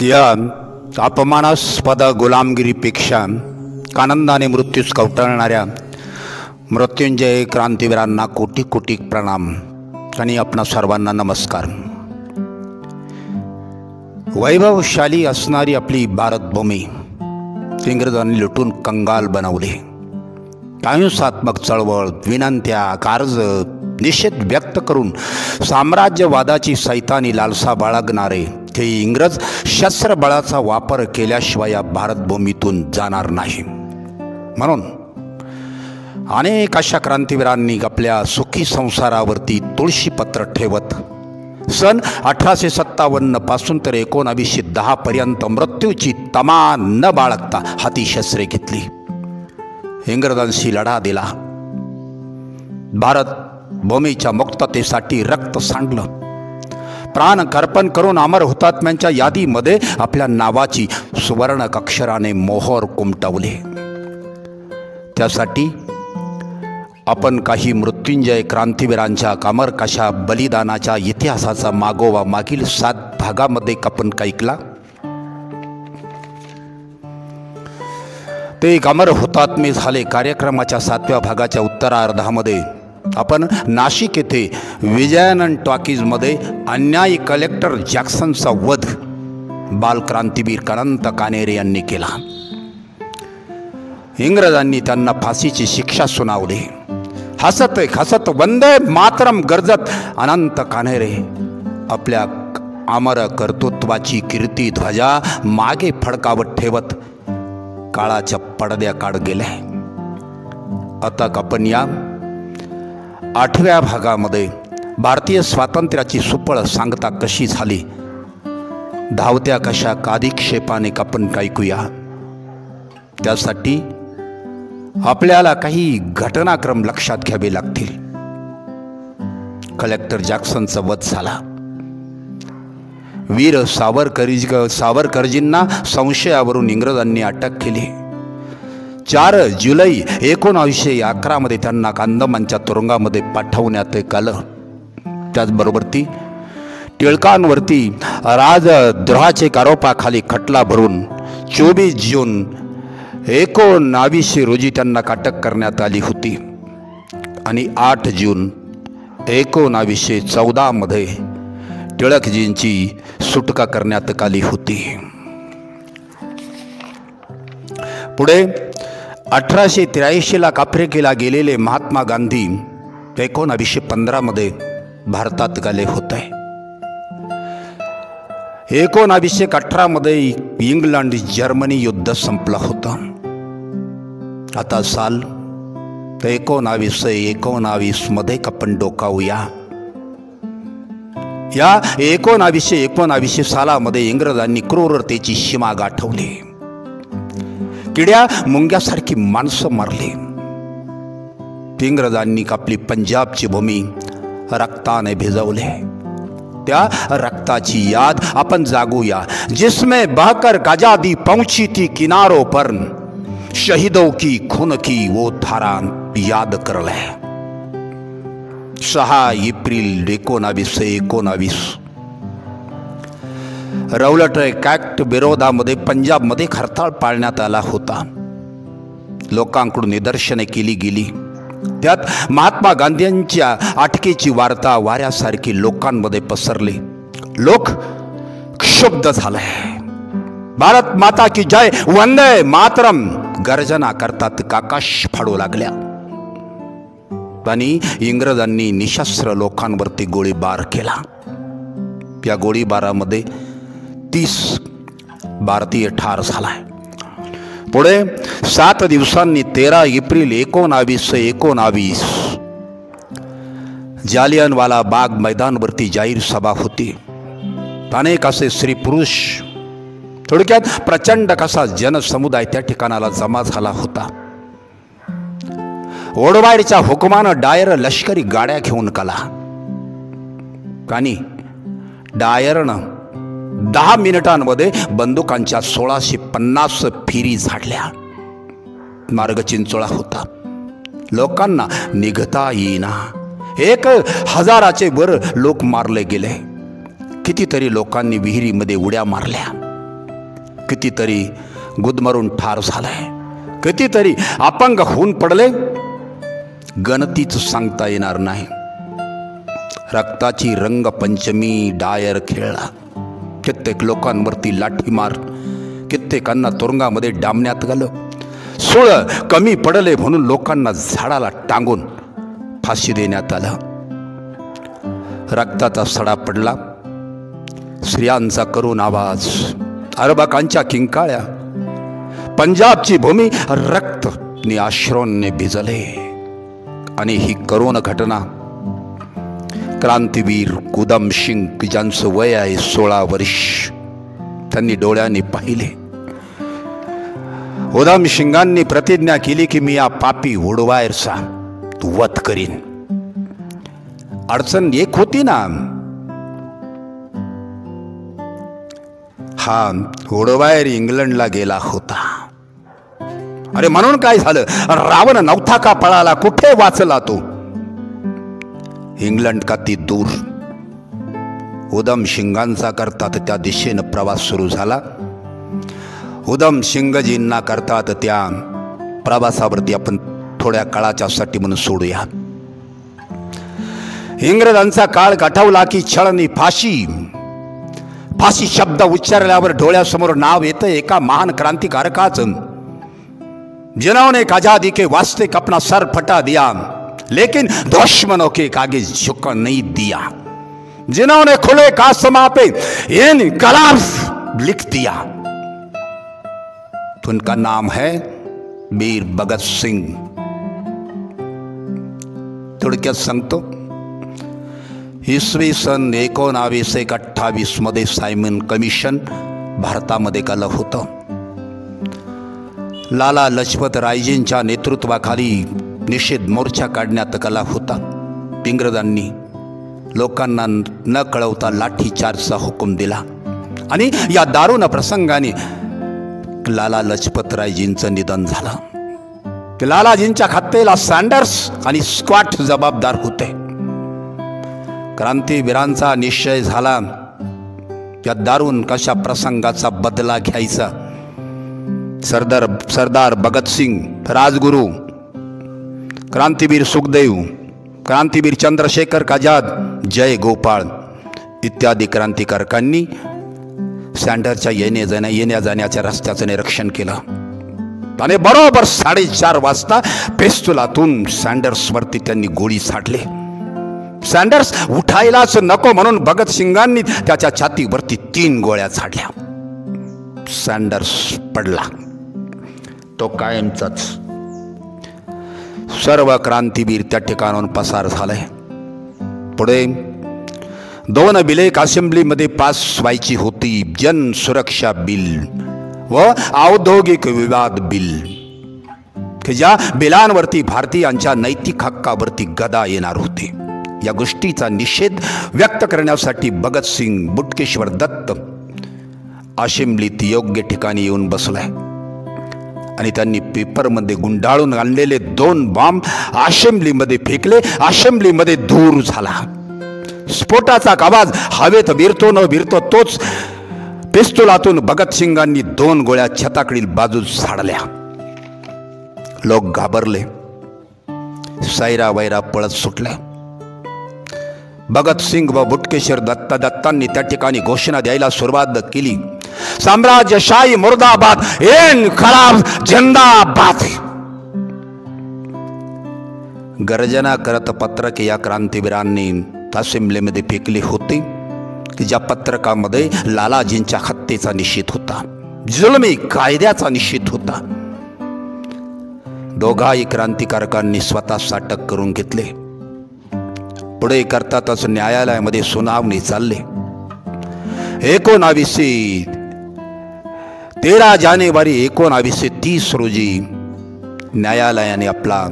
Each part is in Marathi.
या अपमानास्पद गुलामगिरीपेक्षा आनंदाने मृत्यूस कवटाळणाऱ्या मृत्युंजय क्रांतीवीरांना कोटी कोटी प्रणाम आणि आपणा सर्वांना नमस्कार। वैभवशाली असणारी आपली भारतभूमी इंग्रजांनी लुटून कंगाल बनवली। अहिंसात्मक चळवळ, विनंत्या, कार्ज, निषेध व्यक्त करून साम्राज्यवादाची सैतानी लालसा बाळगणारे हे इंग्रज शस्त्रबळाचा वापर केल्याशिवाय या भारतभूमीतून जाणार नाही। म्हणून अनेक अशा क्रांतीवीरांनी आपल्या सुखी संसारावरती तुळशीपत्र ठेवत सन 1857 पासून तर 1910 पर्यंत मृत्यूची तमा न बाळगता हाती शस्त्रे घेतली, इंग्रजांशी लढा दिला, भारत भूमीच्या मुक्ततेसाठी रक्त सांडलं, प्राण कर्पण करून अमर हुतात्म्यांच्या यादीमध्ये आपल्या नावाची सुवर्ण अक्षराने मोहर कुमटवली। त्यासाठी आपण काही मृत्युंजय क्रांतीवीरांच्या अमर कशा बलिदानाच्या इतिहासाचा मागोवा मागील 7 भागामध्ये आपण ऐकला। ते अमर हुतात्मे झाले। कार्यक्रमाच्या 7व्या भागाच्या उत्तरार्धामध्ये आपण नाशिक येथे विजयानंद टॉकीजमध्ये अन्यायी कलेक्टर जॅक्सनचा वध बालक्रांतीवीर अनंत कान्हेरे यांनी केला। इंग्रजांनी त्यांना फाशीची शिक्षा सुनावली। हसत हसत वंदे मातरम गरजत अनंत कान्हेरे आपल्या अमर कर्तृत्वाची कीर्ती ध्वजा मागे फडकावत ठेवत काळाच्या पडद्याकाड गेले। आता आपण या 8व्या भागामध्ये भारतीय स्वातंत्र्याची सुपळ सांगता कशी झाली, धावत्या कशा कादिक्षेपाने आपण ऐकूया। त्यासाठी आपल्याला काही घटनाक्रम लक्षात घ्यावे लागतील। कलेक्टर जॅक्सनचा वध झाला। वीर सावरकरजींना संशयावरून इंग्रजांनी अटक केली। 4 जुलै 1911 मध्ये त्यांना अंदमानच्या तुरुंगामध्ये पाठवण्यात आलं। त्याचबरोबर टिळकांवरती राजद्रोहाचे आरोपाखाली खटला भरून 24 जून 1919 रोजी त्यांना अटक करण्यात आली होती आणि 8 जून 1914 मध्ये टिळकजींची सुटका करण्यात आली होती। पुढे 1883 ला आफ्रिकेला गेलेले महात्मा गांधी 1915 मध्ये भारतात आले होते। 1918 मध्ये इंग्लंड जर्मनी युद्ध संपलं होतं। आता साल 1919 मध्ये आपण डोकावूया। या 1919 सालामध्ये इंग्रजांनी क्रूरतेची सीमा गाठवली। किड्या मुंग्यासारखी माणसं मारली। इंग्रजांनी आपली पंजाबची भूमी रक्ताने भिजवले। त्या रक्ताची याद आपण जागूया। जिसमें बहकर आजादी पहुंची थी किनारों पर, शहीदों की खून की वो धारा याद कर ले। 6 एप्रिल 1919 रौलट ॲक्ट विरोधामध्ये पंजाबमध्ये हरताळ पाळण्यात आला होता। लोकांकडून निदर्शने केली गेली। त्यात महात्मा गांधींच्या अटकेची वार्ता वाऱ्यासारखी लोकांमध्ये पसरली। लोक क्षुब्ध झाले। भारत माता की जय, वंदे मातरम गर्जना करतात आकाश फाडू लागल्या आणि इंग्रजांनी निशस्त्र लोकांवरती गोळीबार केला। या गोळीबारामध्ये 30 भारतीय ठार झालाय। पुढे 7 दिवसांनी 13 एप्रिल 1919 जालियनवाला बाग मैदानवरती जाहीर सभा होती। अनेक असे स्त्री पुरुष, थोडक्यात प्रचंड कसा जनसमुदाय त्या ठिकाणाला जमा झाला होता। ओडवायरच्या हुकुमानं डायर लष्करी गाड्या घेऊन आला आणि डायरनं 10 मिनिटांमध्ये बंदुकांच्या 1650 फिरी झाडल्या। मार्ग चिंचोळा होता। लोकांना निघता येईना। 1000चे वर लोक मारले गेले। कितीतरी लोकांनी विहिरीमध्ये उड्या मारल्या। कितीतरी गुदमरून ठार झालाय, कितीतरी अपंग होऊन पडले, गणतीच सांगता येणार नाही. रक्ताची रंगपंचमी डायर खेळला. कित्येक लोकांवरती लाठीमार, कित्येकांना तुरुंगामध्ये डांबण्यात गेलं. सूळ कमी पडले म्हणून लोकांना झाडाला टांगून फाशी देण्यात आलं. रक्ताचा सडा पडला. स्त्रियांचा करुण आवाज, अर्भकांच्या किंकाळ्या, पंजाबची भूमी रक्त नि अश्रूंनी भिजले. आणि ही करुण घटना क्रांतीवीर उधम सिंग, ज्यांचं वय आहे 16 वर्ष, त्यांनी डोळ्यांनी पाहिले. उधम सिंगांनी प्रतिज्ञा केली की मी या पापी वुडवायरचा वध करीन. अडचण एक होती ना, हा वुडवायर इंग्लंडला गेला होता. अरे म्हणून काय झालं, रावण नव्हता का पळाला, कुठे वाचला तो? इंग्लंड का ती दूर. उधम सिंगांचा करतात त्या दिशेनं प्रवास सुरू झाला. उधम सिंगजींना करतात त्या प्रवासावरती आपण थोड्या काळाच्या साठी म्हणून सोडूया. इंग्रजांचा काळ गाठवला की छळणी फाशी, फाशी शब्द उच्चारल्यावर डोळ्यासमोर नाव येतं एका महान क्रांतिकारकाचं, जिन्होंने आजादी के वास्ते अपना सर फटा दिया लेकिन दुश्मनों के आगे झुक नहीं दिया, जिन्होंने खुले कासमा पे इनकलाब लिख दिया. तो उनका नाम है वीर भगत सिंग. थोडक्यात सांगतो, इसवी सन 1928 मध्ये सायमन कमिशन भारतामध्ये आलं होतं. लाला लजपत रायजींच्या नेतृत्वाखाली निषेध मोर्चा काढण्यात आला होता. इंग्रजांनी लोकांना न कळवता लाठीचार्जचा हुकूम दिला आणि या दारुण प्रसंगाने लाला लजपत रायजींचं निधन झालं. लालाजींच्या हत्येला सँडर्स आणि स्कॉट जबाबदार होते. क्रांतीवीरांचा निश्चय झाला या दारुण कशा प्रसंगाचा बदला घ्यायचा. सरदार भगतसिंग, राजगुरू, क्रांतीवीर सुखदेव, क्रांतीवीर चंद्रशेखर आजाद, जय गोपाळ इत्यादी क्रांतिकारकांनी सँडरच्या येण्या जाण्याच्या रस्त्याचं निरीक्षण केलं आणि बरोबर 4:30 वाजता पिस्तुलातून सँडर्सवरती त्यांनी गोळी झाडली. सँडर्स उठायलाच नको म्हणून भगतसिंगांनी त्याच्या छातीवरती 3 गोळ्या झाडल्या. सँडर्स पडला, तो कायमचाच. सर्व क्रांतीवीर त्या ठिकाणाहून पसार झाले. पुढे 2 बिले असेंब्लीमध्ये पास व्हायची होती, जन सुरक्षा बिल व औद्योगिक विवाद बिल, की ज्या बिलांवरती भारतीयांच्या नैतिक हक्कावरती गदा येणार होती. या गोष्टीचा निषेध व्यक्त करण्यासाठी भगतसिंग बुटकेश्वर दत्त असेंब्लीत योग्य ठिकाणी येऊन बसलाय आणि त्यांनी पेपरमध्ये गुंडाळून आणलेले 2 बॉम्ब असेंब्लीमध्ये फेकले. असेंब्लीमध्ये धूर झाला. स्फोटाचा आवाज हवेत विरतो न विरतो तोच पिस्तुलातून भगतसिंगांनी 2 गोळ्या छताकडील बाजूस झाडल्या. लोक घाबरले, सैरा वैरा पळत सुटले. भगतसिंग व बुटकेश्वर दत्तांनी त्या ठिकाणी घोषणा द्यायला सुरुवात केली, साम्राज्यशाही मुर्दाबाद, इन्कलाब जिंदाबाद. गर्जना करत पत्रक या क्रांतीवीरांनी असेंब्लीमध्ये फेकली होती की ज्या पत्रकामध्ये लालाजींच्या हत्येचा निषेध होता, जुलमी कायद्याचा निषेध होता. दोघाही क्रांतिकारकांनी स्वतःच अटक करून घेतले. पुढे करतातच न्यायालयामध्ये सुनावणी चालली. 13 जानेवारी 1930 रोजी न्यायालयाने आपला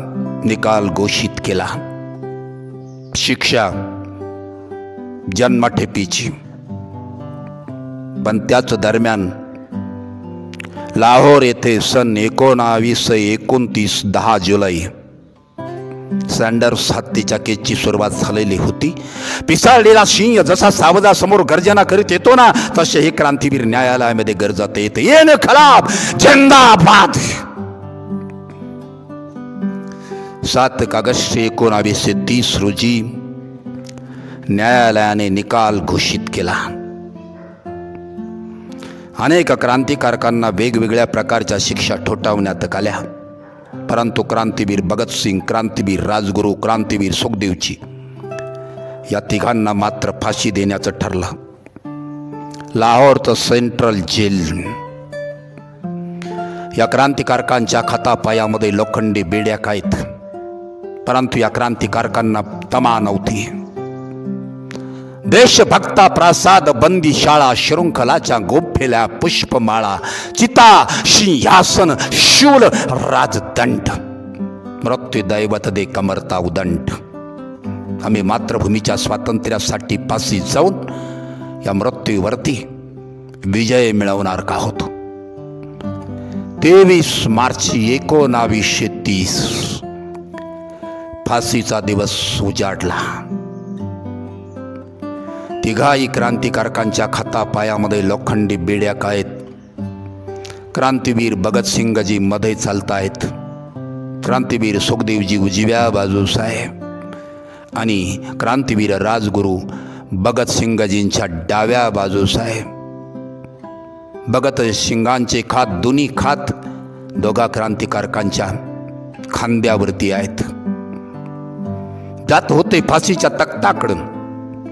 निकाल घोषित केला. शिक्षा जन्मठेपीची. पण त्याच दरम्यान लाहोर येथे सन 1929 10 जुलै सँडर्स हत्तीच्या केसची सुरुवात झालेली होती. पिसाळलेला सिंह जसा सावजा समोर गर्जना करीत येतो ना, तसे हे क्रांतीवीर न्यायालयामध्ये गरजत येते. ये खलाब जिंदाबाद. 7 ऑगस्ट 1930 रोजी न्यायालयाने निकाल घोषित केला. अनेक क्रांतिकारकांना वेगवेगळ्या प्रकारच्या शिक्षा ठोठावण्यात आल्या, परंतु क्रांतीवीर भगतसिंग, क्रांतीवीर राजगुरू, क्रांतीवीर सुखदेवजी या तिघांना मात्र फाशी देण्याचं ठरलं. लाहोरचं सेंट्रल जेल. या क्रांतिकारकांच्या हातापायामध्ये लोखंडी बेड्या आहेत, परंतु या क्रांतिकारकांना तमा नव्हती. देशभक्ता प्रासाद, बंदी शाळा, शृंखलाच्या गोफेल्या, पुष्पमाळा, चिता, सिंहासन, शूल, राजदंड, मृत्यू दैवत दे कमरता उदंड. आम्ही मातृभूमीच्या स्वातंत्र्यासाठी फाशी जाऊन या मृत्यूवरती विजय मिळवणार का होतो. 23 मार्च 1930 फाशीचा दिवस उजाडला. तिघाही क्रांतिकारकांच्या हातापायामध्ये लोखंडी बेड्या आहेत. क्रांतीवीर भगतसिंगजी मध्ये चालतायत, क्रांतीवीर सुखदेवजी उजव्या बाजूस आहे आणि क्रांतीवीर राजगुरू भगतसिंगजींच्या डाव्या बाजूस आहे. भगतसिंगांचे खात, दोन्ही खात दोघा क्रांतिकारकांच्या खांद्यावरती आहेत. जात होते फाशीच्या तख्ताकडून,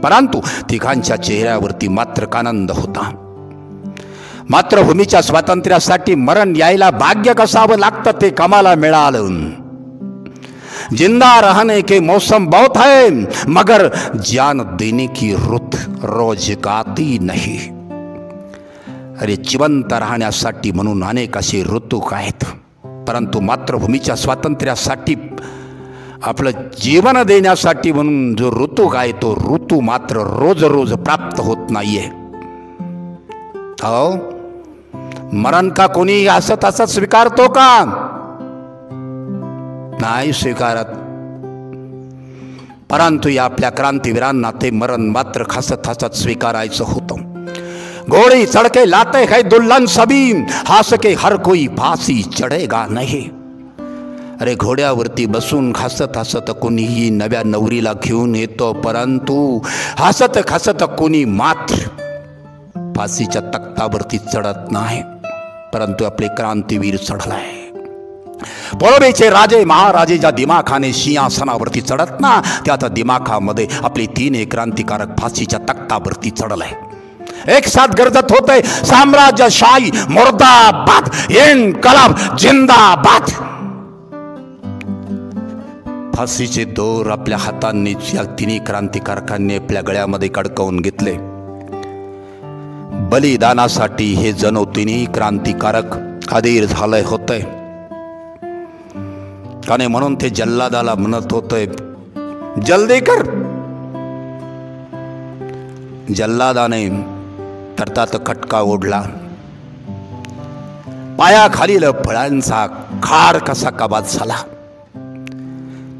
परंतु तिघांच्या चेहऱ्यावरती मात्र आनंद होता. मातृभूमीच्या स्वातंत्र्यासाठी मरण यायला भाग्य कसावं लागतं ते कामाला मिळालं. जिंदा रहने के मौसम बहुत है, मगर जान देने की रुत रोज गाती नहीं. अरे जिवंत राहण्यासाठी म्हणून अनेक असे ऋतू आहेत, परंतु मातृभूमीच्या स्वातंत्र्यासाठी आपलं जीवन देण्यासाठी म्हणून जो ऋतू आहे तो ऋतू मात्र रोज रोज प्राप्त होत नाहीये. हो, मरण का कोणी असं तसं स्वीकारतो का? नाही स्वीकारत. परंतु या आपल्या क्रांतीवीरांना ते मरण मात्र हसत हसत स्वीकारायचं होतं. घोड़ी चढ़के लाते है दुल्हन सभी, हास के हर कोई फांसी चढ़ेगा नहीं. अरे घोड्यावरती बसून हसत हसत कोणीही नव्या नवरीला घेऊन येतो, परंतु हसत हसत कोणी मात्र फाशीच्या तख्तावरती चढत नाही. परंतु आपले क्रांतीवीर चढलाय. पूर्वीचे राजे महाराजे ज्या दिमाखाने सिंहासनावरती चढत ना, त्या दिमाखामध्ये आपले 3 क्रांतिकारक फाशीच्या तख्तावरती चढलाय. एक साथ गरजत होते साम्राज्यशाही मुर्दाबाद, इन्कलाब जिंदाबाद. फाशीचे दोर आपल्या हातांनी या 3 क्रांतिकारकांनी आपल्या गळ्यामध्ये कडकवून घेतले. बलिदानासाठी हे जणू 3 क्रांतिकारक अधीर झाले होते. आणि म्हणून ते जल्लादाला म्हणत होते, जल्दी कर. जल्लादाने तरतात खटका ओढला. पायाखालील फळांचा खार कसा कबाद झाला.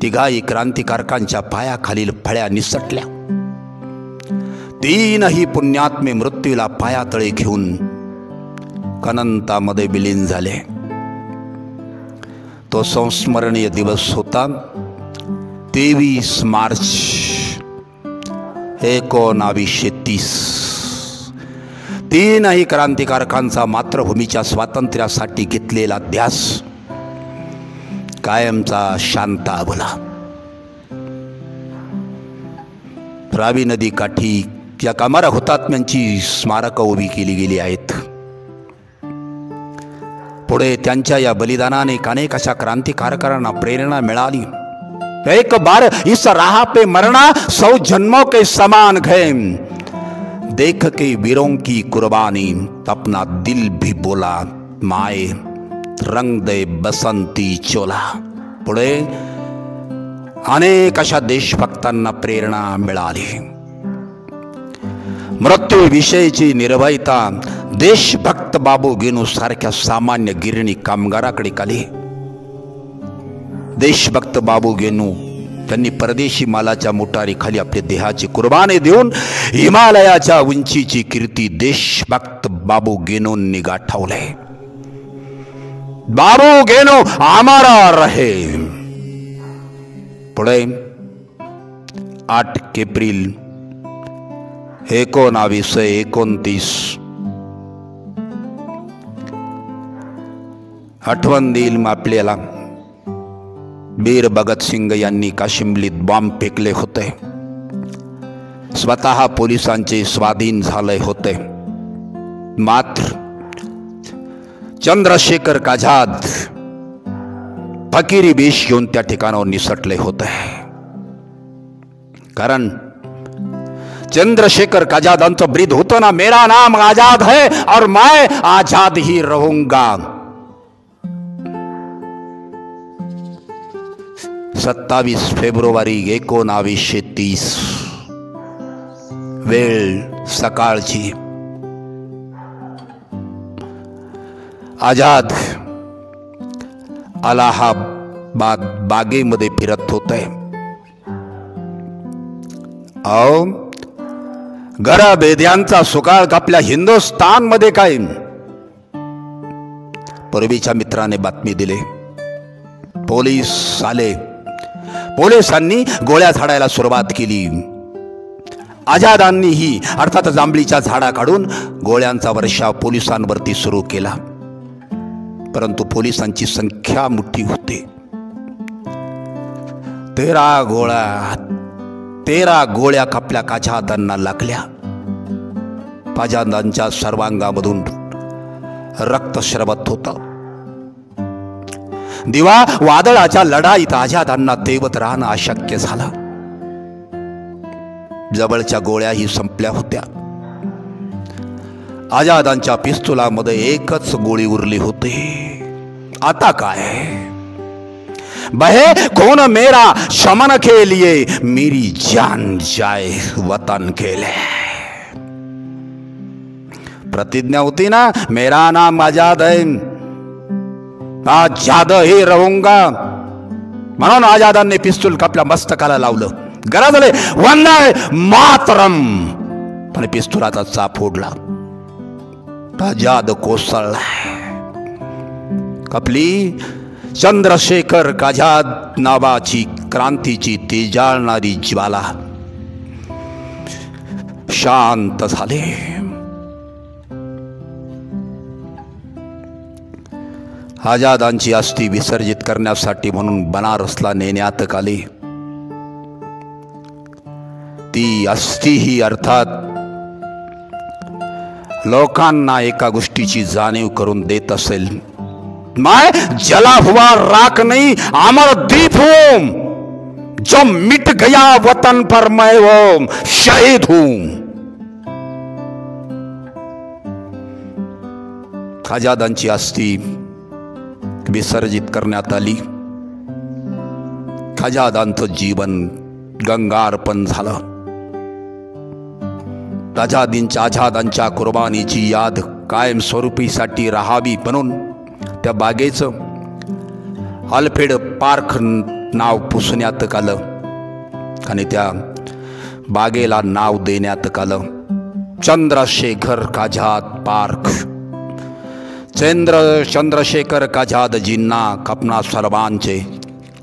तिघाही क्रांतिकारकांच्या पायाखालील फळ्या निसटल्या. 3ही पुण्यात्मे मृत्यूला पायातळे घेऊन अनंतामध्ये विलीन झाले. तो संस्मरणीय दिवस होता 23 मार्च 1930. 3ही क्रांतिकारकांचा मातृभूमीच्या स्वातंत्र्यासाठी घेतलेला ध्यास कायमचा शांतावला. रावी नदी काठी या कामारा हुतात्म्यांची स्मारकं उभी केली गेली आहेत. पुढे त्यांच्या या बलिदानाने अनेक अशा क्रांतिकारकांना प्रेरणा मिळाली. एक बार इस राह पे मरना 100 जन्मों के समान है, देख के वीरों की कुर्बानी अपना दिल भी बोला माए रंग दे बसंती चोला. पुढे अनेक अशा देशभक्तांना प्रेरणा मिळाली. मृत्यूविषयीची निर्भयता देशभक्त बाबू गेनू सारख्या सामान्य गिरणी कामगाराकडे आली. देशभक्त बाबू गेनू त्यांनी परदेशी मालाच्या मोटारीखाली आपले देहाची कुर्बानी देऊन हिमालयाच्या उंचीची कीर्ती देशभक्त बाबू गेनोंनी गाठवले. बाबू गेनो आमारा रहे. पुढे 8 एप्रिल 1929 आठवण देईल आपल्याला. वीर भगतसिंग यांनी काशिमलीत बॉम्ब फेकले होते. स्वतः पोलिसांचे स्वाधीन झाले होते. मात्र चंद्रशेखर आझाद फकीरी वेश घेऊन त्या ठिकाणावर निसटले होते. कारण चंद्रशेखर आझादांचं ब्रीद होतं ना, मेरा नाम आजाद है और मैं आजाद ही रहूंगा. 27 फेब्रुवारी 1930 वेळ सकाळची. आझाद अलाहाबाद बागेमध्ये फिरत होते. गरबेद्यांचा सुकाळ आपल्या हिंदुस्थानमध्ये काय. पूर्वीच्या मित्राने बातमी दिली. पोलीस आले. पोलिसांनी गोळ्या झाडायला सुरुवात केली. आझादांनीही अर्थात जांभळीच्या झाडा काढून गोळ्यांचा वर्षाव पोलिसांवरती सुरू केला. परंतु पोलिसांची संख्या मोठी होती. 13 गोळ्या आपल्या आझादांना लागल्या. आझादांच्या सर्वांगामधून रक्त श्रवत होतं. दिवा वादळाच्या लढाईत आझादांना तेवत राहणं अशक्य झालं. जवळच्या गोळ्याही संपल्या होत्या. आझादांच्या पिस्तुलामध्ये एकच गोळी उरली होती. आता काय. बहे कौन मेरा शमन के लिए मेरी जान जाए वतन के लिए. प्रतिज्ञा होती ना, मेरा नाम आजाद है, आजाद ही रहूंगा. म्हणून आझादांनी पिस्तूल आपल्या मस्तकाला लावलं. गरजले वंदे मातरम. पण पिस्तुलाचा चाप फोडला. आझाद कोसळला. आपली चंद्रशेखर आझाद नावाची क्रांतीची तेजाळणारी ज्वाला शांत झाली. आझादांची अस्थी विसर्जित करण्यासाठी म्हणून बनारसला नेण्यात आली. ती अस्थी ही अर्थात लोकांना एका गोष्टीची जाणीव करून देत असेल. मैं जला हुआ राख नहीं, अमर दीप हूं. जो मिट गया वतन पर मैं वो शहीद हूं. आझादांची अस्थी विसर्जित करण्यात आली. आझादांचं जीवन गंगार्पण झालं. आझादांच्या कुर्बानीची याद कायमस्वरूपीसाठी राहावी म्हणून त्या बागेचं अल्फ्रेड पार्क नाव पुसण्यात आलं आणि त्या बागेला नाव देण्यात आलं चंद्रशेखर आझाद पार्क. चंद्रशेखर आझादजींना आपणा सर्वांचे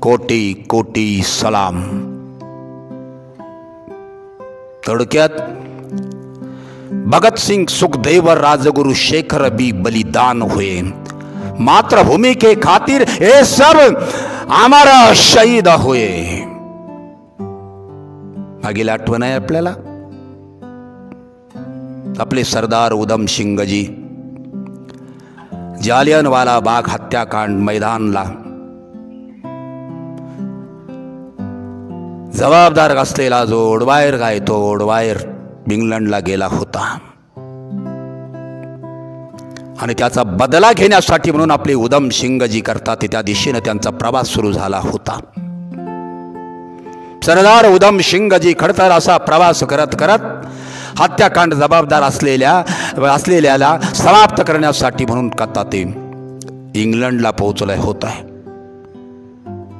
कोटी कोटी सलाम. थोडक्यात भगत सिंह सुखदेव राजगुरु शेखर भी बलिदान हुए. मातृभूमि के खातिर ये सब हमारा शहीद हुए. मागील आठवण आहे आपल्याला. आपले सरदार उधम सिंगजी जालियनवाला बाग हत्याकांड मैदानला जबाबदार असलेला जो ओडवायर काय तो ओडवायर इंग्लंडला गेला होता आणि त्याचा बदला घेण्यासाठी म्हणून आपले उधम सिंगजी करतात त्या दिशेने त्यांचा प्रवास सुरू झाला होता. सरदार उधम सिंगजी खडतर असा प्रवास करत करत हत्याकांड जबाबदार असलेल्याला समाप्त करण्यासाठी म्हणून कथा ते इंग्लंडला पोहोचले होत आहे.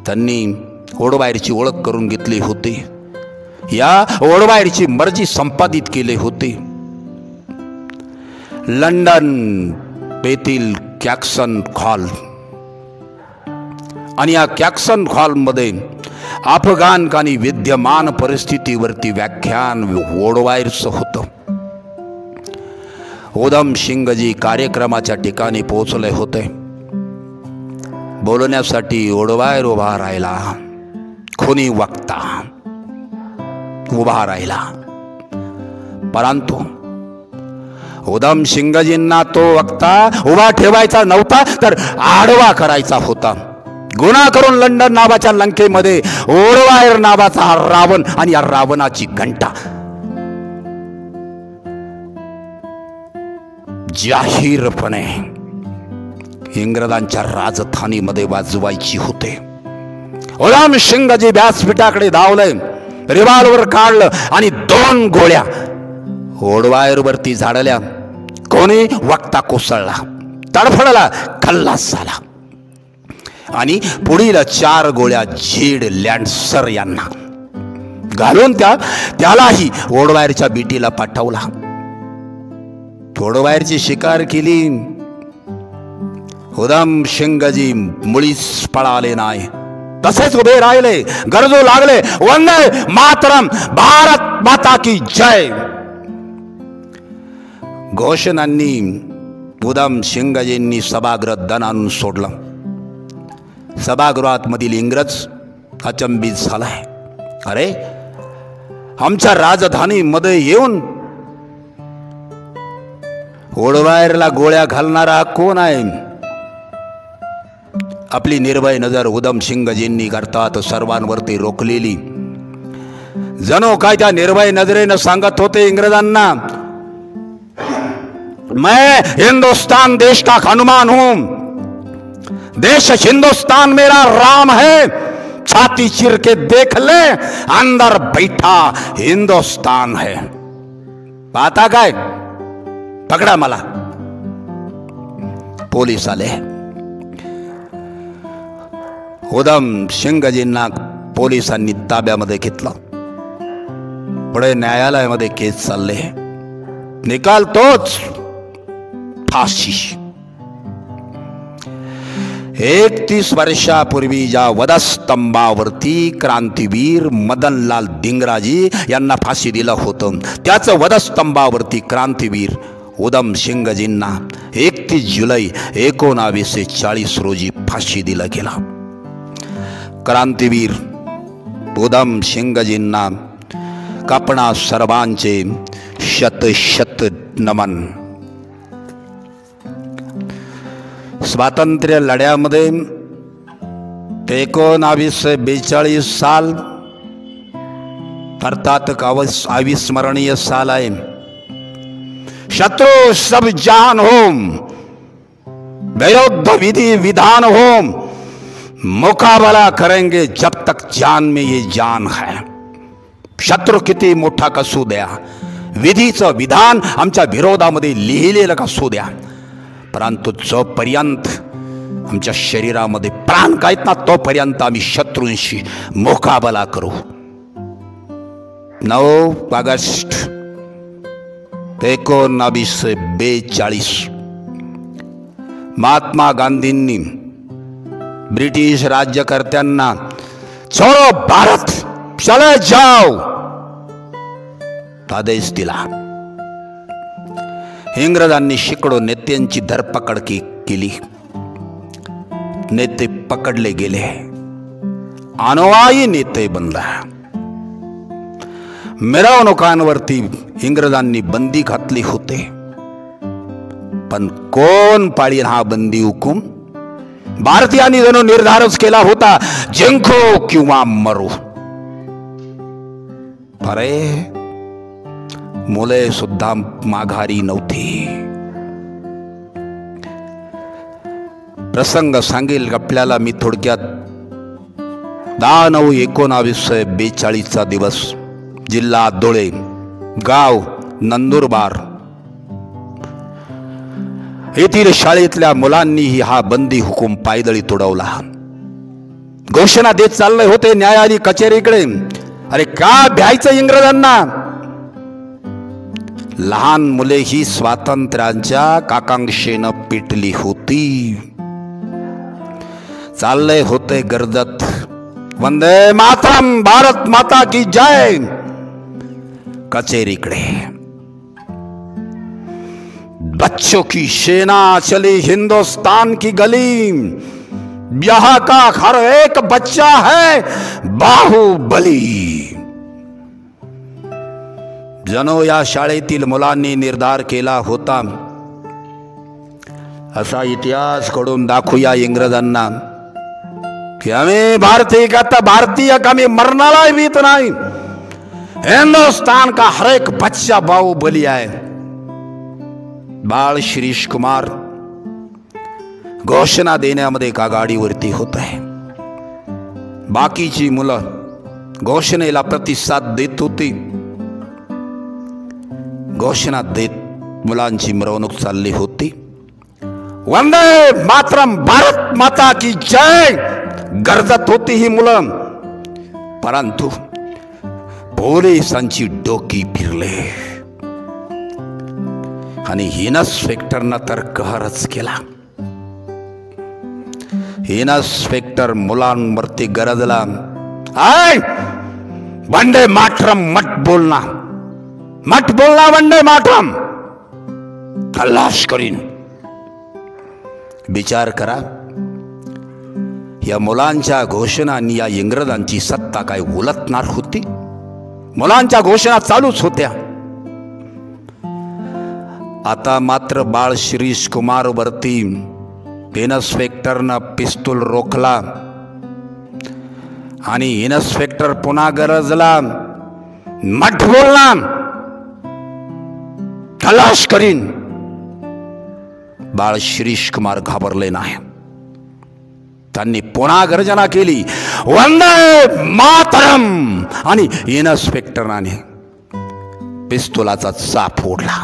त्यांनी ओडवायरची ओळख करून घेतली होती. या ओडवायरची मर्जी संपादित केले होते. लंडन येथील कॅक्सन हॉल आणि या कॅक्सन हॉलमध्ये अफगाण आणि विद्यमान परिस्थितीवरती व्याख्यान ओडवायरचं होतं. उधम सिंगजी कार्यक्रमाच्या ठिकाणी पोहोचले होते. बोलण्यासाठी ओडवायर उभा राहिला. खुनी वक्ता उभा राहिला. परंतु उधम सिंगजींना तो वक्ता उभा ठेवायचा नव्हता, तर आडवा करायचा होता. गुन्हा करून लंडन नावाच्या लंकेमध्ये ओडवायर नावाचा हा रावण आणि या रावणाची घंटा जाहीरपणे इंग्रजांच्या राजधानीमध्ये वाजवायची होते. उधम सिंगजी व्यासपीठाकडे धावले, रिव्हॉल्वर काढलं आणि 2 गोळ्या ओडवायर वरती झाडल्या. कोणी वक्ता कोसळला, तडफडला, खल्लास झाला आणि पुढील 4 गोळ्या झेड लँडसर यांना घालून त्यालाही ओडवायरच्या बीटीला पाठवला. ओडवायरची शिकार केली. उधम सिंगजी मुळीच पळाले नाही, तसेच उभे राहिले, गरजू लागले. वंदे मातरम, भारत माता की जय घोषणांनी उधम सिंगजींनी सभागृह दण आणून सोडलं. सभागृहात मधील इंग्रज अचंबित झालाय. अरे, आमच्या राजधानीमध्ये येऊन ओडवायरला गोळ्या घालणारा कोण आहे? आपली निर्भय नजर उधम सिंगजींनी करतात सर्वांवरती रोखलेली. जणू काय त्या निर्भय नजरेनं सांगत होते इंग्रजांना, मैं हिंदुस्तान देश का हनुमान हूं, देश हिंदुस्तान मेरा राम है, छाती चिर के देख ले, अंदर बैठा हिंदुस्तान है. पाहता काय? पकडा मला. पोलीस आले. उधम सिंगजींना पोलिसांनी ताब्यामध्ये घेतलं. पुढे न्यायालयामध्ये केस चालले. निकाल तोच, फाशी. 31 वर्षापूर्वी ज्या वधस्तंभावरती क्रांतीवीर मदनलाल धिंगराजी यांना फाशी दिलं होतं, त्याच वधस्तंभावरती क्रांतीवीर उधम सिंगजींना 31 जुलै 1940 रोजी फाशी दिला गेला. क्रांतीवीर उधम सिंगजींना कापणा सर्वांचे शत शत नमन. स्वातंत्र्य लढ्यामध्ये 1942 साल अर्थात अविस्मरणीय साल आहे. शत्रु सब जान हो, विरुद्ध विधि विधान हो, मुकाबला करेंगे जब तक जान में ये जान है. शत्रु किती मोठा कसू द्या, विधीचं विधान आमच्या विरोधामध्ये लिहिलेलं कसू द्या, परंतु जोपर्यंत आमच्या शरीरामध्ये प्राण कायत ना तोपर्यंत आम्ही शत्रूंशी मुकाबला करू. 9 ऑगस्ट 1942 महात्मा गांधींनी ब्रिटिश राज्यकर्त्यांना छोड़ो भारत, चले जाओ आदेश दिला. इंग्रजांनी शेकडो नेत्यांची धरपकड केली. नेते पकडले गेले, अनुयायी नेते बनला. मिरवणुकांवरती इंग्रजांनी बंदी घातली होते, पण कोण पाळील हा बंदी हुकूम? भारतीयांनी जणू निर्धारच केला होता, जिंको किंवा मरू. अरे, मुले सुद्धा माघारी नव्हती. प्रसंग सांगेल आपल्याला मी थोडक्यात. 10/9/1942 दिवस, जिल्हा धुळे, गाव नंदुरबार येथील शाळेतल्या मुलांनीही हा बंदी हुकूम पायदळी तुडवला. घोषणा देत चालले होते न्यायालय कचेरीकडे. अरे का भ्यायचं इंग्रजांना? लहान मुले ही स्वातंत्र्याच्या आकांक्षेनं पेटली होती. चालले होते गर्जत, वंदे मातरम, भारत माता की जय, कचेरीकडे. बच्चों की सेना चली हिंदुस्तान की गली, यहाँ का हर एक बच्चा है बाहुबली. जणू या शाळेतील मुलांनी निर्धार केला होता, असा इतिहास घडून दाखवूया इंग्रजांना की आम्ही भारतीय कमी मरणाला भीत नाही. हिंदुस्तान का हर एक बच्चा बाहुबली आहे. बाळ शिरीष कुमार घोषणा देण्यामध्ये का गाडीवरती होत आहे. बाकीची मुलं घोषणेला प्रतिसाद देत होती. घोषणा देत मुलांची मिरवणूक चालली होती. वंदे मातरम, भारत माता की जय गरजत होती ही मुलं. परंतु पोलिसांची डोकी फिरले आणि इन्स्पेक्टरनं तर कहरच केला. इन्स्पेक्टर मुलांवरती गरजला, आय वंदे मातरम मत बोलना, मत बोलना वंदे मातरम, खल्लास करीन. विचार करा, या मुलांच्या घोषणांनी या इंग्रजांची सत्ता काय उलटणार होती? मुलांच्या घोषणा चालूच होत्या. आता मात्र बाळ शिरीष कुमार वरती इन्स्पेक्टरनं पिस्तूल रोखला आणि इन्स्पेक्टर पुन्हा गरजला, मत बोलना, खलास करीन. बाळ शिरीष कुमार घाबरले नाही. त्यांनी पुन्हा गर्जना केली, वंदे मातरम, आणि इन्स्पेक्टराने पिस्तुलाचा चाप फोडला.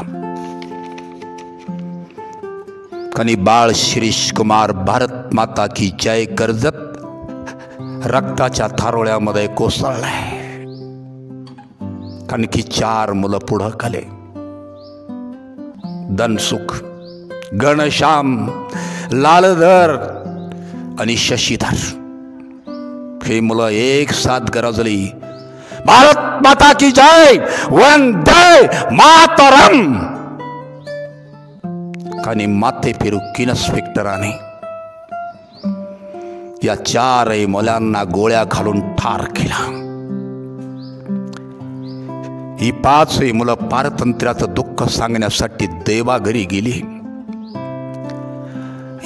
आणि बाळ शिरीष कुमार भारत माता की जय कर्जत रक्ताच्या थारोळ्यामध्ये कोसळलाय. आणखी 4 मुलं पुढं खाले. धनसुख, घनश्याम, लालधर आणि शशीधर हे मुलं एक साथ गरजली, भारत माता की जय, वंदे मातरम. आणि माथे फिरू इन्स्पेक्टराने या 4 मुलांना गोळ्या घालून ठार केला. ही 5 मुलं पारतंत्र्याचं दुःख सांगण्यासाठी देवाघरी गेली.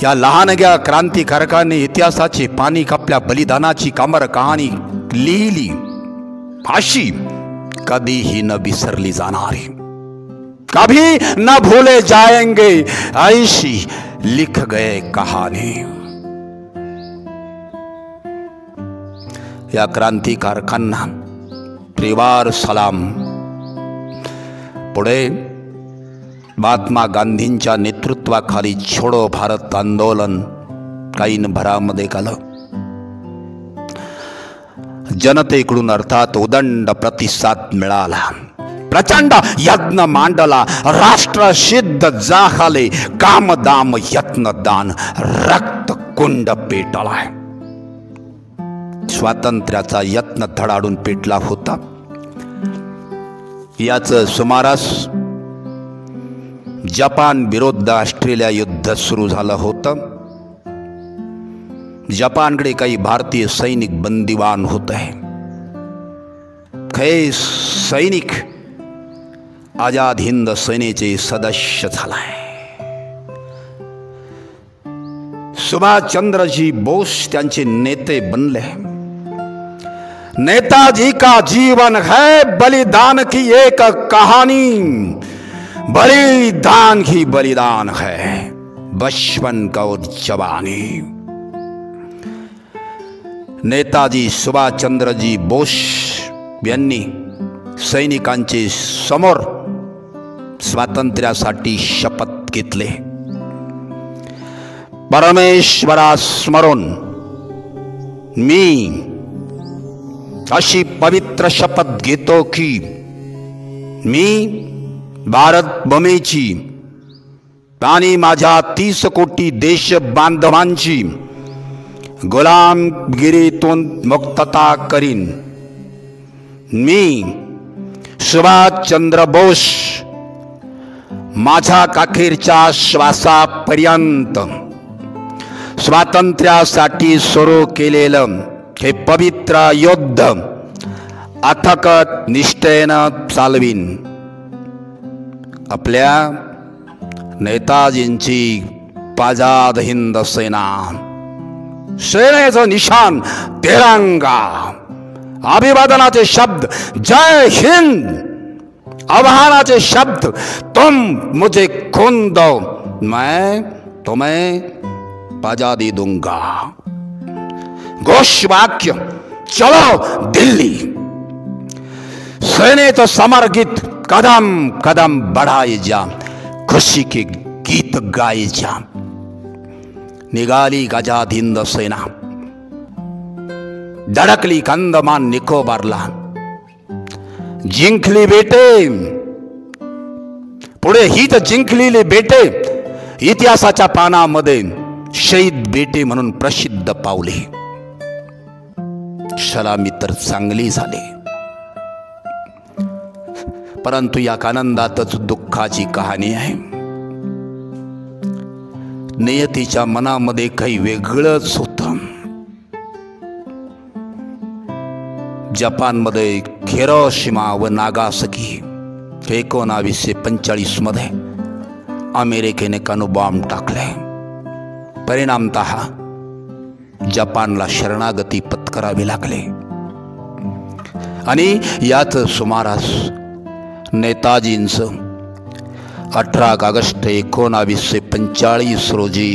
या लहानग्या क्रांतिकारकांनी इतिहासाचे पाणी कापल्या बलिदानाची कामर कहाणी लिहिली. अशी कधीही न विसरली जाणारी, कभी न भूले जाएंगे ऐसी लिख गए कहानी. या क्रांतिकारकांना त्रिवार सलाम. पुढे महात्मा गांधींच्या नेतृत्वाखाली छोडो भारत आंदोलन काही भरामध्ये आलं. जनतेकडून अर्थात उदंड प्रतिसाद मिळाला. प्रचंड यज्ञ मांडला, राष्ट्र सिद्ध जाखाले, कामदाम यत्न दान, रक्त कुंड पेटला. स्वातंत्र्याचा यत्न धडाडून पेटला होता. याच सुमारास जपान विरुद्ध ऑस्ट्रेलिया युद्ध सुरू झालं होतं. जपानकडे काही भारतीय सैनिक बंदिवान होते. काही सैनिक आझाद हिंद सेनेचे सदस्य झालाय. सुभाषचंद्रजी बोस त्यांचे नेते बनले. नेताजी का जीवन है बलिदान की एक कहानी, बलिदान ही बलिदान है, बचपन का जवानी. नेताजी सुभाषचंद्रजी बोस यांनी सैनिकांचे समोर स्वातंत्र्यासाठी शपथ घेतले. परमेश्वरा स्मरून मी अशी पवित्र शपथ घेतो की मी भारत भूमीची आणि माझ्या 30 कोटी देश बांधवांची गुलामगिरीतून मुक्तता करीन। मी सुभाषचंद्र बोस माझ्या अखेरच्या श्वासापर्यंत स्वातंत्र्यासाठी सुरू केलेलं हे पवित्र युद्ध अथक निष्ठेनं चालवीन। आपल्या नेताजींची आझाद हिंद सेना, सेनेचं निशान तिरंगा, अभिवादनाचे शब्द जय हिंद, आह्वानाचे शब्द तुम मुझे खून दो मैं तुम्हें आजादी दूंगा, घोषवाक्य चलो दिल्ली, सेनेचं समर गीत कदम कदम बढ़ाए जा, खुशी के गीत गाए जा। निघाली आझाद हिंद सेना, धडकली अंदमान निकोबारला, जिंकली बेटे, पुढे ही तर जिंकलेली बेटे इतिहासाच्या पानामध्ये शहीद बेटे म्हणून प्रसिद्ध पावले। सलामी तर चांगली झाली, परंतु या आनंदातच दुःखाची कहाणी आहे। नियतीच्या मनामध्ये काही वेगळंच होतं। जपानमध्ये हिरोशिमा व नागासाकी 1945 मध्ये अमेरिकेने अणुबॉम्ब टाकले। परिणामतः जपानला शरणागती पत्करावी लागली आणि याच सुमारास नेताजींचं 18 ऑगस्ट 1945 रोजी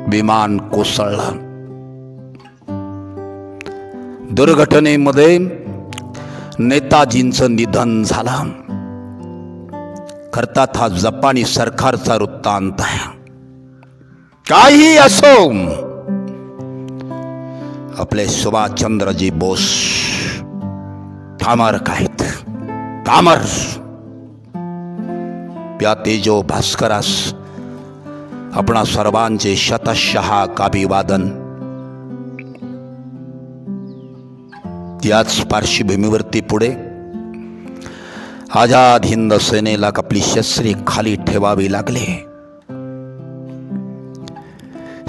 विमान कोसळलं। दुर्घटनेमध्ये नेताजींचं निधन झालं। अर्थात हा जपानी सरकारचा वृत्तांत आहे। काही असो, आपले सुभाषचंद्रजी बोस अमर आहेत, अमर। या तेजो भास्करास आपणा सर्वांचे शतशः अभिवादन। याच पार्श्वभूमीवरती पुढे आझाद हिंद सेनेला आपली शस्त्रे खाली ठेवावी लागले।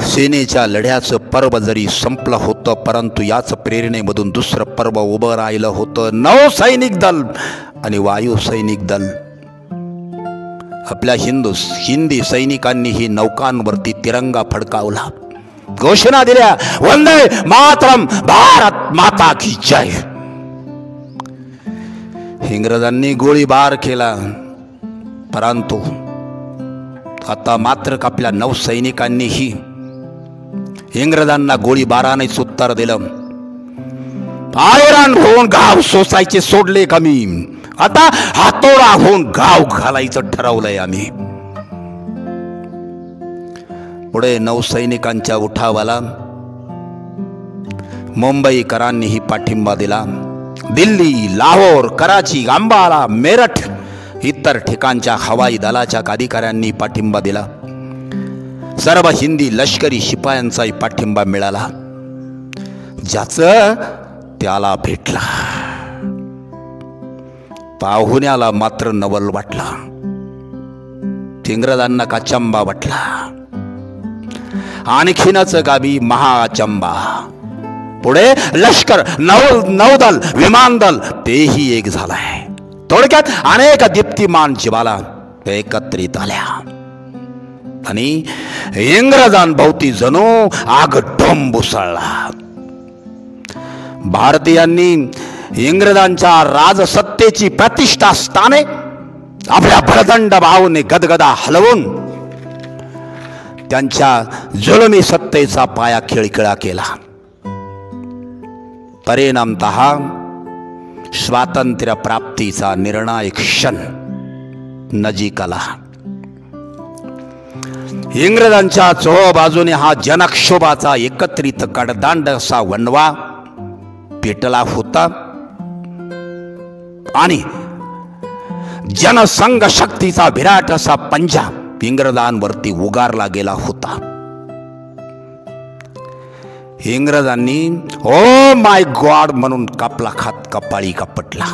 सेनेच्या लढ्याचं पर्व जरी संपलं होतं, परंतु याच प्रेरणेमधून दुसरं पर्व उभं राहिलं होतं। नौसैनिक दल आणि वायुसैनिक दल, आपल्या हिंदी सैनिकांनीही नौकांवरती तिरंगा फडकावला, घोषणा दिल्या, वंदे मातरम, भारत माता की जय। इंग्रजांनी गोळीबार केला, परंतु आता मात्र आपल्या नौसैनिकांनीही इंग्रजांना गोळीबारानेच उत्तर दिलं। हैराण होऊन गाव सोसायचे सोडले कमी, आता हातोडा होऊन गाव घालायचं ठरवलंय आम्ही। पुढे नौसैनिकांच्या उठावाला मुंबईकरांनीही पाठिंबा दिला। दिल्ली, लाहोर, कराची, अंबाला, मेरठ इतर ठिकाणच्या हवाई दलाच्या अधिकाऱ्यांनी पाठिंबा दिला। सर्व हिंदी लष्करी शिपायांचाही पाठिंबा मिळाला, ज्याचं त्याला भेटला। पाहुण्याला मात्र नवल वाटला, इंग्रजांना काचंबा वाटला, आणखीनच गावी महाचंबा। पुढे लष्कर, नौदल, विमानदल तेही एक झालाय। थोडक्यात अनेक दीप्तिमान ज्वाला एकत्रित आल्या आणि इंग्रजांभोवती जणू आगडोंब उसळला। भारतीयांनी इंग्रजांच्या राजसत्तेची प्रतिष्ठा स्थाने आपल्या भरदंड भावने गदगदा हलवून त्यांच्या जुलमी सत्तेचा पाया खिळखिळा केला। परिणामतः स्वातंत्र्य प्राप्तीचा निर्णायक क्षण नजीक आला। इंग्रजांच्या चोहोबाजूने हा जनक्षोभाचा एकत्रित कडदांड असा वणवा पेटला होता आणि जनसंघ शक्तीचा विराट असा पंजा इंग्रजांवरती उगारला गेला होता. इंग्रजांनी ओ माय गॉड म्हणून कापला खात कपाळी कपटला.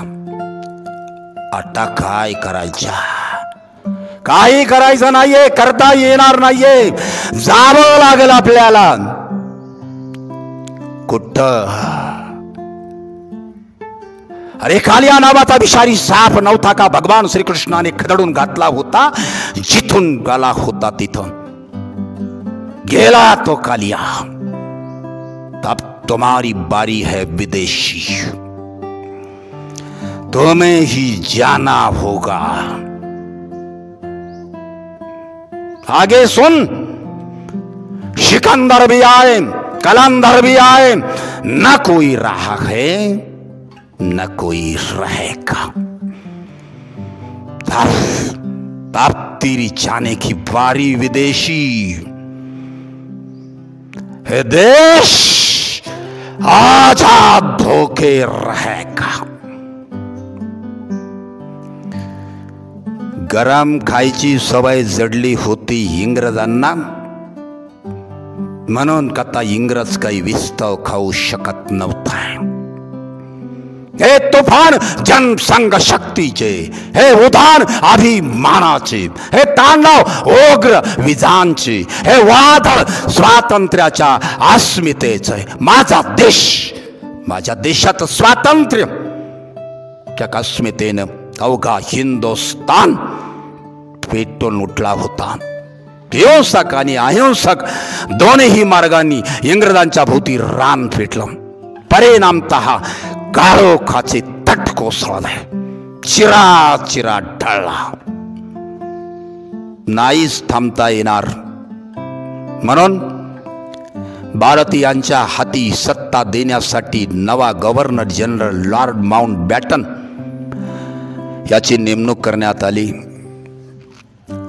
आता काय करायचा? काही करायचं नाहीये, करता येणार नाहीये, जावं लागेल आपल्याला. कुठं? अरे कालिया नावाचा विषारी साप नव्हता का भगवान श्रीकृष्णाने खदडून घातला होता, जिथून गेला होता तिथं गेला तो कालिया. अब तुम्हारी बारी है विदेशी, तुम्हें ही जाना होगा. आगे सुन, सिकंदर भी आए, कलंदर भी आए, न कोई रहा है न कोई रहेगा. अब तेरी जाने की बारी विदेशी. हे देश आजाद होके रहेगा. गरम खायची सवय जडली होती इंग्रजांना, म्हणून कथा इंग्रज काही विस्तव खाऊ शकत नव्हता. हे तुफान जनसंघ शक्तीचे, हे उधाण अभिमानाचे, हे तांडव उग्र विजांचे, हे वादळ स्वातंत्र्याच्या अस्मितेचे. माझा देश, माझ्या देशात स्वातंत्र्य त्या अस्मितेनं अवघा हिंदुस्तान पेटून उठला होता. हिंसक आणि अहिंसक दोन्ही मार्गांनी इंग्रजांच्या भोवती रान पेटलं. परिणामतः काळोखाचे तट कोसळले, चिरा चिरा ढळला. नाहीच थांबता येणार म्हणून भारतीयांच्या हाती सत्ता देण्यासाठी नवा गव्हर्नर जनरल लॉर्ड माउंटबॅटन याची नेमणूक करण्यात आली.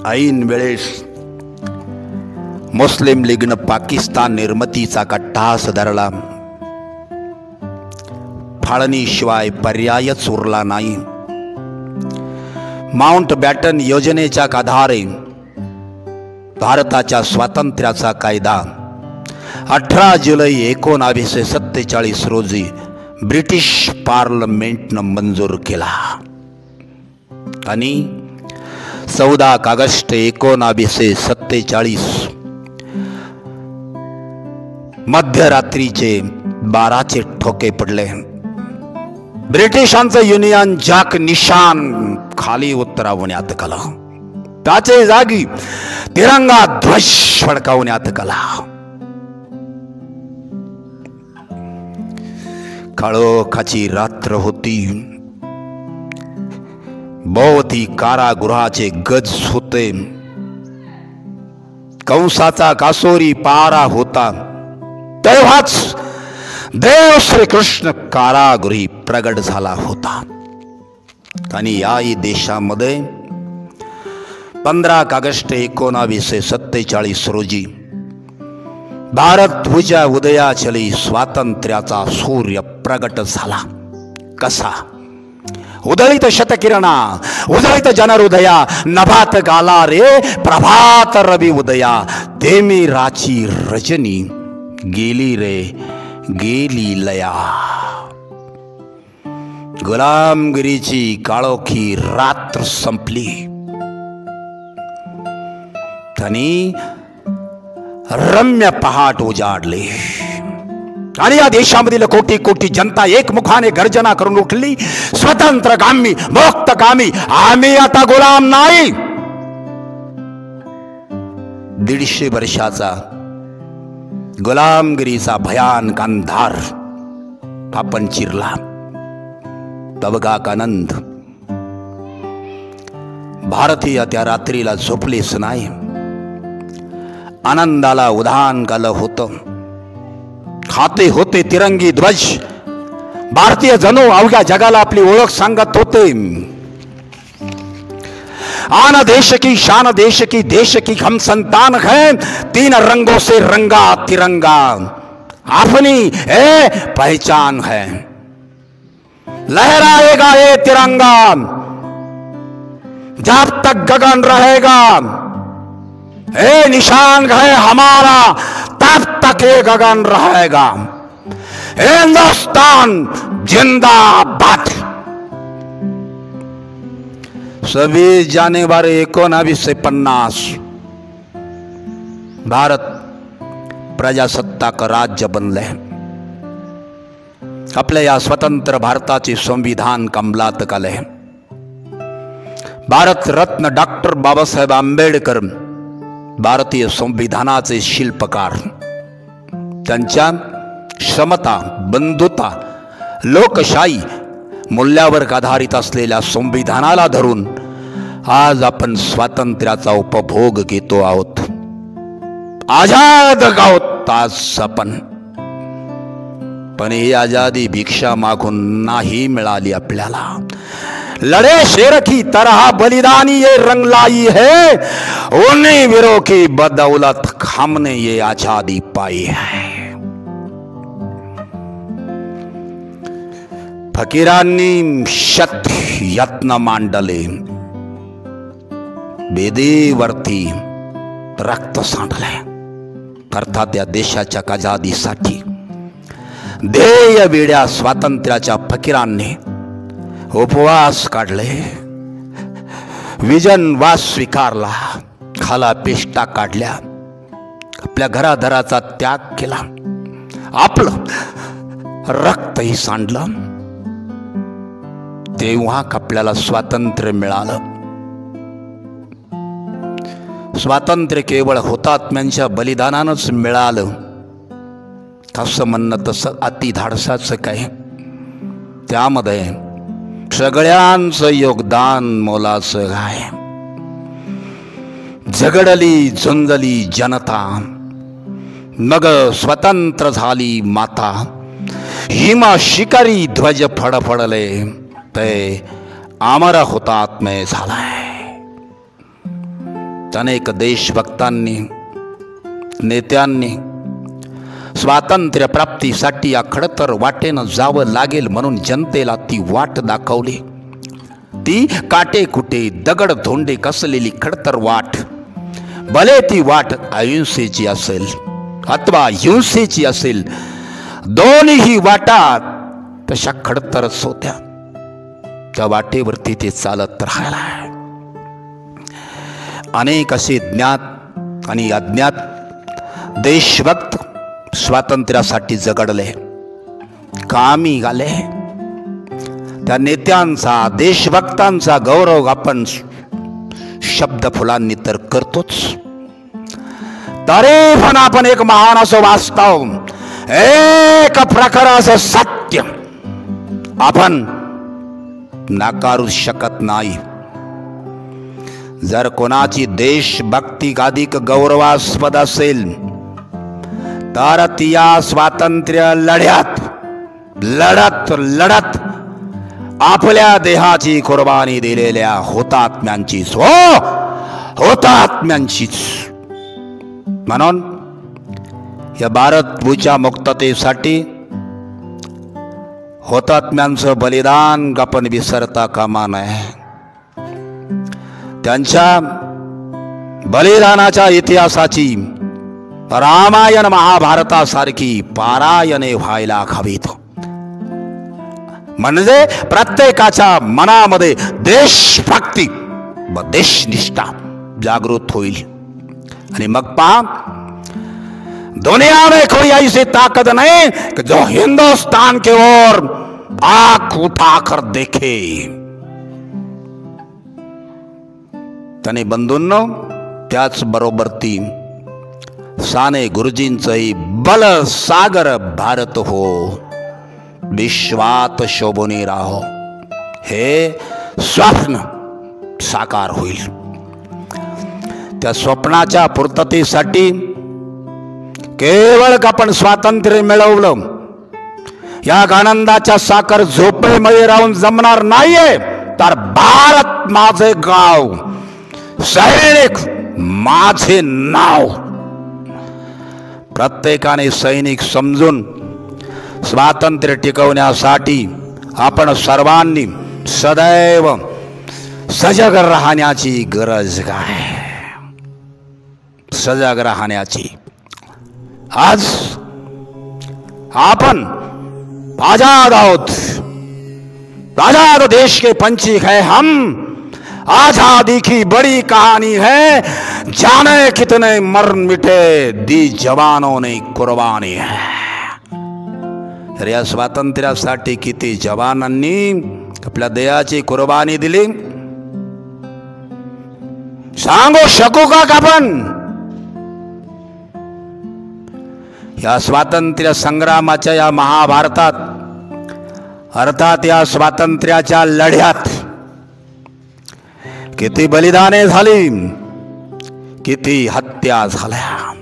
ऐन वेळेस मुस्लिम लीगनं पाकिस्तान निर्मितीचा कट्टास धरला. फाळणीशिवाय पर्यायच उरला नाही. माउंटबॅटन योजनेच्या आधारे भारताच्या स्वातंत्र्याचा कायदा 18 जुलै 1947 रोजी ब्रिटिश पार्लमेंटनं मंजूर केला आणि 14 ऑगस्ट 1947 मध्यरात्रीचे 12चे ठोके पडले. ब्रिटिशांचं युनियन जॅक निशान खाली उतरवण्यात आला. त्याचे जागी तिरंगा ध्वज फडकावण्यात आला. काळोखाची रात्र होती. भोवती कारागृहाचे गज होते. कंसाचा कासोरी पारा होता. तेव्हाच देव श्रीकृष्ण कारागृही प्रगट झाला होता. आणि याही देशामध्ये 15 ऑगस्ट 1947 रोजी भारत भुजा उदयाचली स्वातंत्र्याचा सूर्य प्रगट झाला. कसा? उदळित शतकिरणा, उदळित जनहृदया, नभात गाला रे प्रभात रवी उदया, तेमी राची रजनी गेली रे गेली लया. गुलामगिरीची काळोखी रात्र संपली आणि रम्य पहाट उजाडले. आणि या देशामधील कोटी कोटी जनता एकमुखाने गर्जना करून उठली, स्वतंत्रगामी, मुक्तगामी, आम्ही आता गुलाम नाही. 150 वर्षाचा गुलामगिरीचा भयानक अंधार आपण चिरला. तबगा आनंद. भारतीय त्या रात्रीला झोपलेच नाही. आनंदाला उधाण आलं होतं. खाते होते तिरंगी ध्वज. भारतीय जणू अवघ्या जगाला आपली ओळख सांगत होते. आन देश की शान देश की देश की हम संतान हैं, तीन रंगों से रंगा तिरंगा अपनी पहचान है। लहराएगा ये तिरंगा जब तक गगन रहेगा, निशान है हमारा तब तक ये गगन रहेगा। हिंदुस्तान जिंदाबाद। सव्वीस जानेवारी 1950 भारत प्रजासत्ताक राज्य बनले। आपल्या या स्वतंत्र भारताचे संविधान कमलात आले। भारत रत्न डॉक्टर बाबासाहेब आंबेडकर भारतीय संविधानाचे शिल्पकार, त्यांच्या समता, बंधुता, लोकशाही मूल्यावर आधारित असलेल्या संविधानाला धरून आज आपण स्वातंत्र्याचा उपभोग घेतो आहोत, आझाद आहोत आज आपण। पण ही आजादी भिक्षा मागून नाही मिळाली आपल्याला। लड़े शेर की तरह बलिदानी ये रंग लाई है, उन्हीं वीरों की बदौलत हमने ये आजादी पाई है। फकीरांनी शत यत्न मांडले, बेदेवरती रक्त सांडले, अर्थात या देशाच्या आजादीसाठी ध्येय वेड्या स्वातंत्र्याच्या फकीरांनी उपवास काढले, विजनवास स्वीकारला, खाला पेष्टा काढल्या, आपल्या घराधराचा त्याग केला, आपलं रक्तही सांडलं, तेव्हा आपल्याला स्वातंत्र्य मिळालं। स्वातंत्र्य केवळ हुतात्म्यांच्या बलिदानानंच मिळालं असं म्हणणं तसं अति धाडसाचं काय। त्यामध्ये सगळ्यांचं योगदान मोलाचं आहे। झगडली झुंजली जनता, मग स्वतंत्र झाली माता, हिमा शिकारी ध्वज फडफडले, ते अमर हुतात्मे झालाय। अनेक देशभक्तांनी, नेत्यांनी स्वातंत्र्य प्राप्तीसाठी या खडतर वाटेनं जावं लागेल म्हणून जनतेला ती वाट दाखवली। ती काटेकुटे दगड धोंडे कसलेली खडतर वाट, भले ती वाट अहिंसेची असेल अथवा हिंसेची असेल, दोन्ही वाटा तशा खडतरच होत्या। त्या वाटेवरती ते चालत राहिला। अनेक असे ज्ञात आणि अज्ञात देशभक्त स्वातंत्र्यासाठी झगडले, कामी आले। त्या नेत्यांचा, देशभक्तांचा गौरव आपण शब्द फुलांनी तर करतोच, तरी पण आपण एक महान असं वास्तव, एक प्रकार असं सत्य आपण नाकारू शकत नाही। जर कोणाची देशभक्ती अधिक गौरवास्पद असेल तर ती या स्वातंत्र्य लढ्यात लढत लढत आपल्या देहाची कुर्बानी दिलेल्या हुतात्म्यांचीच, हो हुतात्म्यांचीच। म्हणून या भारतभूच्या मुक्ततेसाठी हुतात्म्यांचं बलिदान आपण विसरता कामा नये। त्यांच्या बलिदानाच्या इतिहासाची रामायण महाभारतासारखी पारायणे व्हायला हवीत, म्हणजे प्रत्येकाच्या मनामध्ये देशभक्ती व देशनिष्ठा जागृत होईल। आणि मग पहा, दुनिया में कोई ऐसी ताकत नहीं कि जो हिंदुस्तान की ओर आंख उठाकर देखे। तने बंधूंनो, त्याच बरोबर ती साने गुरुजींचंही बल सागर भारत हो, विश्वात शोभूनी राहो, हे स्वप्न साकार होईल। त्या स्वप्नाच्या पूर्ततेसाठी केवळ आपण स्वातंत्र्य मिळवलं या आनंदाच्या साखर झोपेमध्ये राहून जमणार नाहीये, तर भारत माझे गाव, सैनिक माझे नाव. प्रत्येकाने सैनिक समजून स्वातंत्र्य टिकवण्यासाठी आपण सर्वांनी सदैव सजग राहण्याची गरज आहे. सजग राहण्याची. आज आपण आजाद आहोत. आजाद देश के पंछी है हम. आजादी की बड़ी कहानी है. जाने कितने मर मिटे दी जवानों ने कुर्बानी है. तर या स्वातंत्र्यासाठी किती जवानांनी आपल्या देहाची कुर्बानी दिली सांगू शकू का आपण? या स्वातंत्र्य संग्रामाच्या या महाभारतात अर्थात या स्वातंत्र्याच्या लढ्यात किती बलिदाने झाली, किती हत्या झाल्या,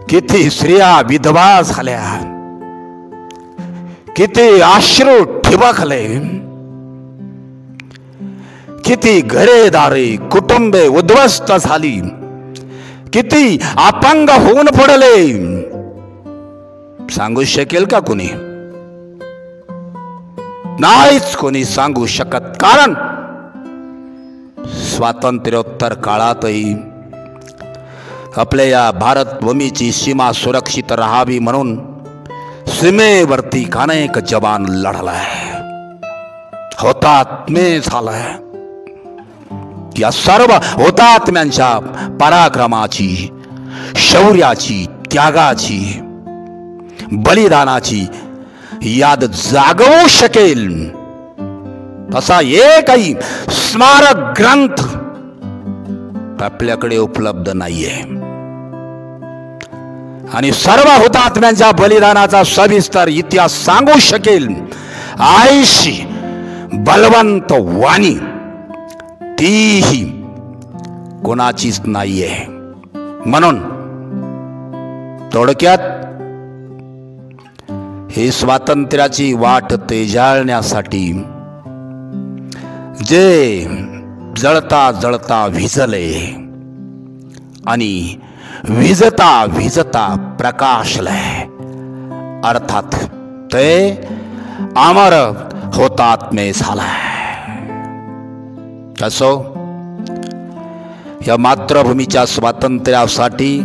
किती स्त्रिया विधवा झाल्या, किती अश्रू ठिबकले, किती घरेदारे कुटुंबे उद्ध्वस्त झाली, किती अपंग होऊन पडले सांगू शकेल का कोणी? नाहीच कोणी सांगू शकत. कारण स्वातंत्र्योत्तर काळातही आपल्या या भारत भूमीची सीमा सुरक्षित राहावी म्हणून सीमेवरती अनेक जवान लढलाय, हुतात्मे झालाय. या सर्व हुतात्म्यांच्या पराक्रमाची, शौर्याची, त्यागाची, बलिदानाची याद जागवू शकेल असा एकही स्मारक ग्रंथ आपल्याकडे उपलब्ध नाहीये. आणि सर्व हुतात्म्यांच्या बलिदानाचा सविस्तर इतिहास सांगू शकेल आईशी बलवंत वाणी तीही कोणाचीच नाहीये. म्हणून थोडक्यात हे स्वातंत्र्याची वाट तेजाळण्यासाठी जे जळता जळता विझले आणि विजता विजता प्रकाशले अर्थात ते अमर हुतात्मे झालाय. असो या मातृभूमीच्या स्वातंत्र्यासाठी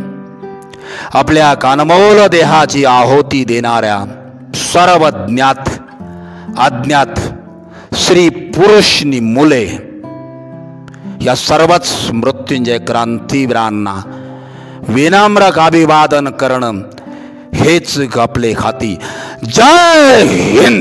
आपल्या अनमोल देहाची आहुती देणाऱ्या सर्व ज्ञात अज्ञात स्त्री पुरुषनी मुले या सर्वच मृत्युंजय क्रांतीवीरांना विनम्र अभिवादन करणं हेच आपले खाती. जय हिंद.